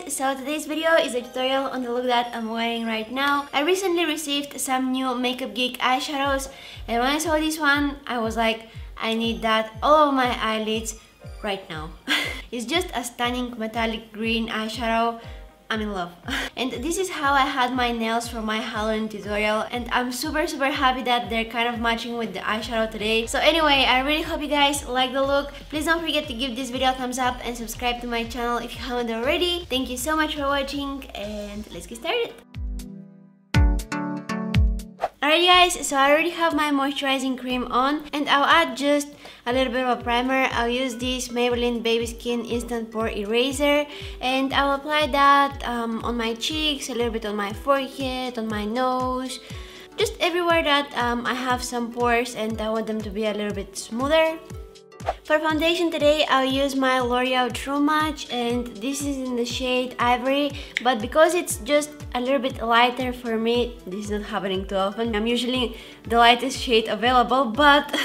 guys, so today's video is a tutorial on the look that I'm wearing right now. I recently received some new Makeup Geek eyeshadows, and when I saw this one, I was like, I need that all over my eyelids right now. It's just a stunning metallic green eyeshadow. I'm in love. And this is how I had my nails for my Halloween tutorial, and I'm super happy that they're kind of matching with the eyeshadow today. So anyway, I really hope you guys like the look. Please don't forget to give this video a thumbs up and subscribe to my channel if you haven't already. Thank you so much for watching, and let's get started. Alright guys, so I already have my moisturizing cream on, and I'll add just a little bit of a primer. I'll use this Maybelline Baby Skin Instant Pore Eraser, and I'll apply that on my cheeks, a little bit on my forehead, on my nose, just everywhere that I have some pores and I want them to be a little bit smoother. For foundation today, I'll use my L'Oreal True Match, and this is in the shade Ivory, but because it's just a little bit lighter for me, this is not happening too often. I'm usually the lightest shade available, but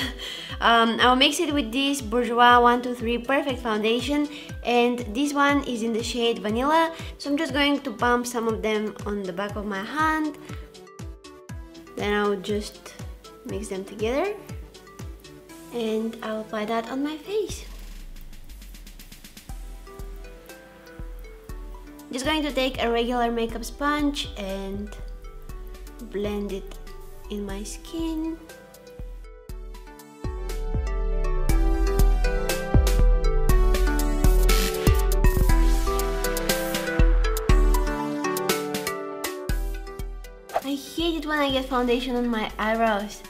I'll mix it with this Bourjois 123 Perfect Foundation, and this one is in the shade Vanilla, so I'm just going to pump some of them on the back of my hand. Then I'll just mix them together, and I'll apply that on my face. Just going to take a regular makeup sponge and blend it in my skin. I hate it when I get foundation on my eyebrows,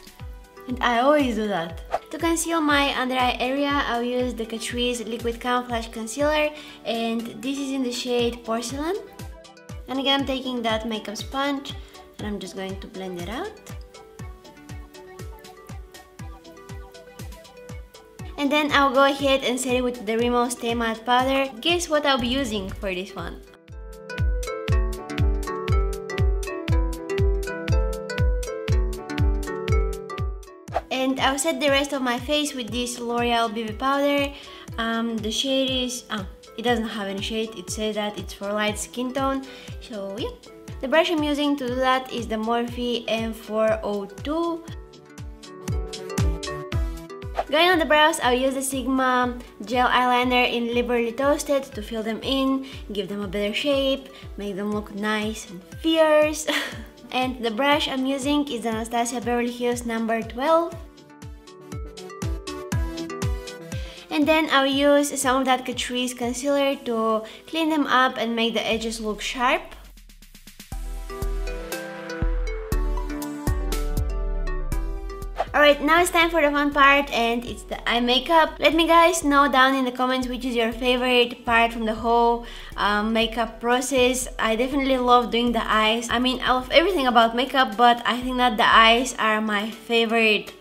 and I always do that. To conceal my under eye area, I'll use the Catrice Liquid Camouflage Concealer, and this is in the shade Porcelain. And again, I'm taking that makeup sponge and I'm just going to blend it out. And then I'll go ahead and set it with the Rimmel Stay Matte Powder. Guess what I'll be using for this one? And I'll set the rest of my face with this L'Oreal BB powder. The shade is... it doesn't have any shade, it says that it's for light skin tone. So yeah. The brush I'm using to do that is the Morphe M402. Going on the brows, I'll use the Sigma Gel Eyeliner in Liberally Toasted to fill them in, give them a better shape, make them look nice and fierce. And the brush I'm using is the Anastasia Beverly Hills number 12. And then I'll use some of that Catrice concealer to clean them up and make the edges look sharp. Alright, now it's time for the fun part, and it's the eye makeup. Let me guys know down in the comments which is your favorite part from the whole makeup process. I definitely love doing the eyes. I mean, I love everything about makeup, but I think that the eyes are my favorite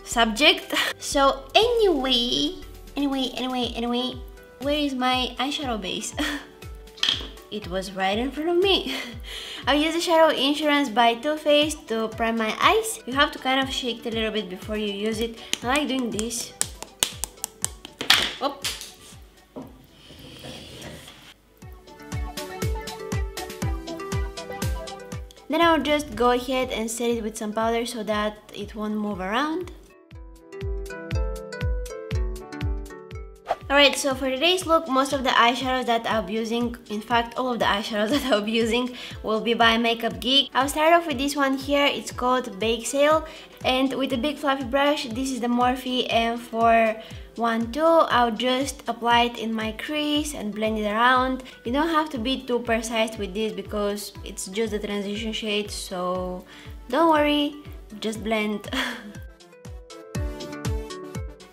subject. So anyway, where is my eyeshadow base? It was right in front of me. I'll use the Shadow Insurance by Too Faced to prime my eyes. You have to kind of shake it a little bit before you use it. I like doing this. Oh. Then I'll just go ahead and set it with some powder so that it won't move around. Alright, so for today's look, most of the eyeshadows that I'll be using, in fact all of the eyeshadows that I'll be using, will be by Makeup Geek. I'll start off with this one here. It's called Bake Sale, and with a big fluffy brush, this is the Morphe M412. I'll just apply it in my crease and blend it around. You don't have to be too precise with this because it's just the transition shade, so don't worry, just blend.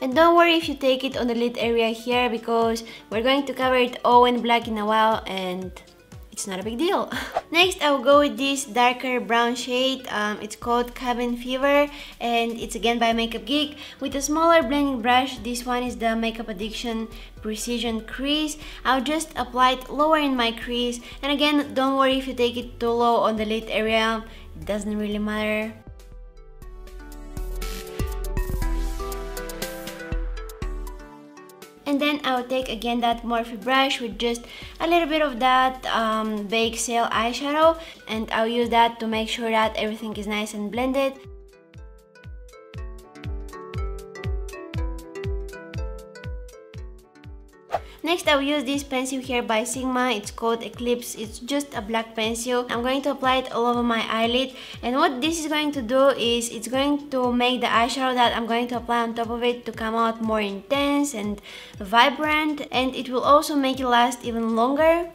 And don't worry if you take it on the lid area here, because we're going to cover it all in black in a while and it's not a big deal. Next, I'll go with this darker brown shade. It's called Cabin Fever, and it's again by Makeup Geek. With a smaller blending brush, this one is the Makeup Addiction Precision Crease. I'll just apply it lower in my crease, and again, don't worry if you take it too low on the lid area, it doesn't really matter. And then I will take again that Morphe brush with just a little bit of that Bake Sale eyeshadow, and I'll use that to make sure that everything is nice and blended. Next, I will use this pencil here by Sigma. It's called Eclipse. It's just a black pencil. I'm going to apply it all over my eyelid, and what this is going to do is it's going to make the eyeshadow that I'm going to apply on top of it to come out more intense and vibrant, and it will also make it last even longer.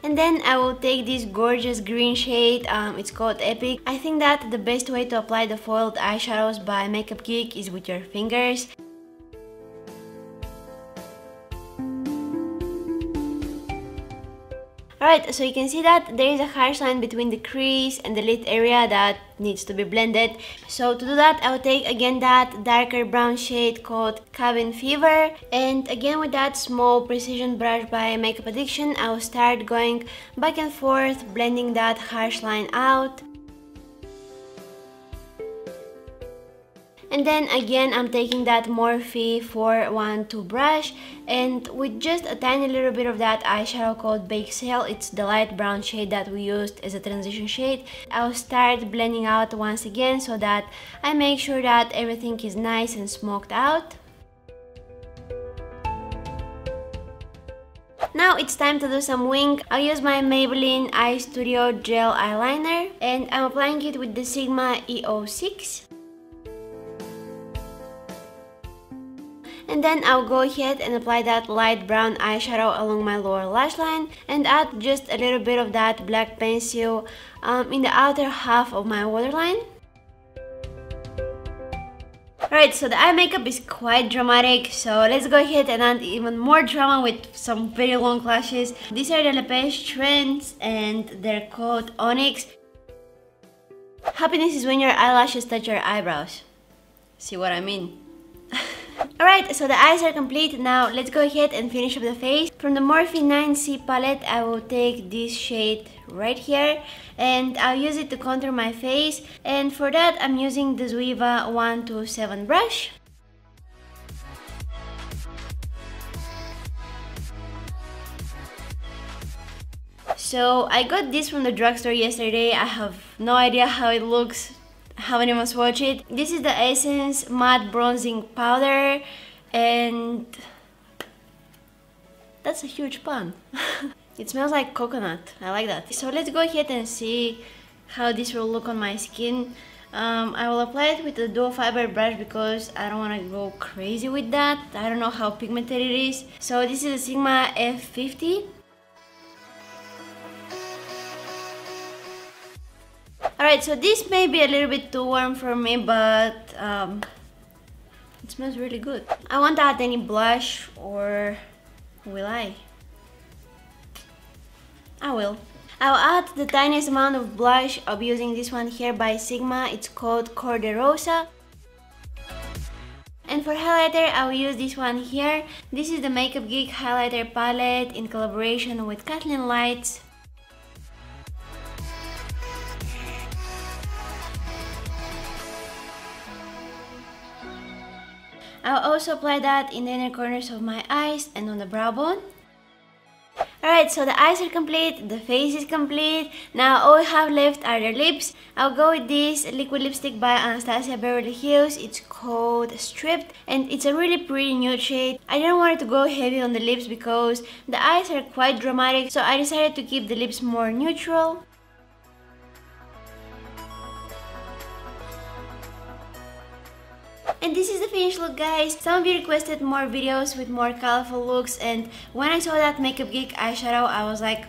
And then I will take this gorgeous green shade, it's called Epic. I think that the best way to apply the foiled eyeshadows by Makeup Geek is with your fingers. Alright, so you can see that there is a harsh line between the crease and the lid area that needs to be blended. So to do that, I'll take again that darker brown shade called Cabin Fever, and again with that small precision brush by Makeup Addiction, I'll start going back and forth, blending that harsh line out. And then again, I'm taking that Morphe 412 brush, and with just a tiny little bit of that eyeshadow called Bake Sale, it's the light brown shade that we used as a transition shade, I'll start blending out once again so that I make sure that everything is nice and smoked out. Now it's time to do some wing. I'll use my Maybelline Eye Studio Gel Eyeliner, and I'm applying it with the Sigma E06. And then I'll go ahead and apply that light brown eyeshadow along my lower lash line and add just a little bit of that black pencil in the outer half of my waterline. Alright, so the eye makeup is quite dramatic, so let's go ahead and add even more drama with some very long lashes. These are the Lepage Trends and they're called Onyx. Happiness is when your eyelashes touch your eyebrows. See what I mean? Alright, so the eyes are complete. Now let's go ahead and finish up the face. From the Morphe 9C palette, I will take this shade right here and I'll use it to contour my face. And for that, I'm using the Zoeva 127 brush. So I got this from the drugstore yesterday. I have no idea how it looks. Haven't even swatched it. This is the Essence Matte Bronzing Powder, and that's a huge pan. It smells like coconut. I like that. So let's go ahead and see how this will look on my skin. I will apply it with a dual fiber brush because I don't want to go crazy with that. I don't know how pigmented it is. So this is a Sigma F50. Alright, so this may be a little bit too warm for me, but it smells really good. I won't add any blush, or will I? I will. I'll add the tiniest amount of blush. I'll be using this one here by Sigma. It's called Cor de Rosa. And for highlighter, I will use this one here. This is the Makeup Geek highlighter palette in collaboration with Kathleen Lights. I'll also apply that in the inner corners of my eyes and on the brow bone. Alright, so the eyes are complete, the face is complete. Now all we have left are the lips. I'll go with this liquid lipstick by Anastasia Beverly Hills. It's called Stripped and it's a really pretty nude shade. I didn't want it to go heavy on the lips because the eyes are quite dramatic, so I decided to keep the lips more neutral. And this is the finished look, guys. Some of you requested more videos with more colorful looks, and when I saw that Makeup Geek eyeshadow, I was like,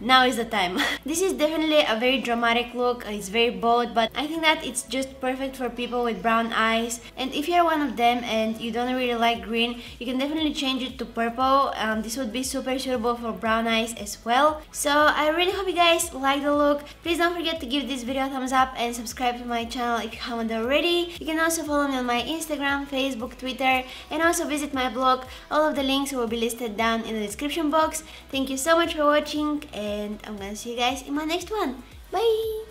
now is the time. This is definitely a very dramatic look. It's very bold, but I think that it's just perfect for people with brown eyes. And if you're one of them and you don't really like green, you can definitely change it to purple. This would be super suitable for brown eyes as well. So I really hope you guys like the look. Please don't forget to give this video a thumbs up and subscribe to my channel if you haven't already. You can also follow me on my Instagram, Facebook, Twitter, and also visit my blog. All of the links will be listed down in the description box. Thank you so much for watching, and I'm gonna see you guys in my next one. Bye!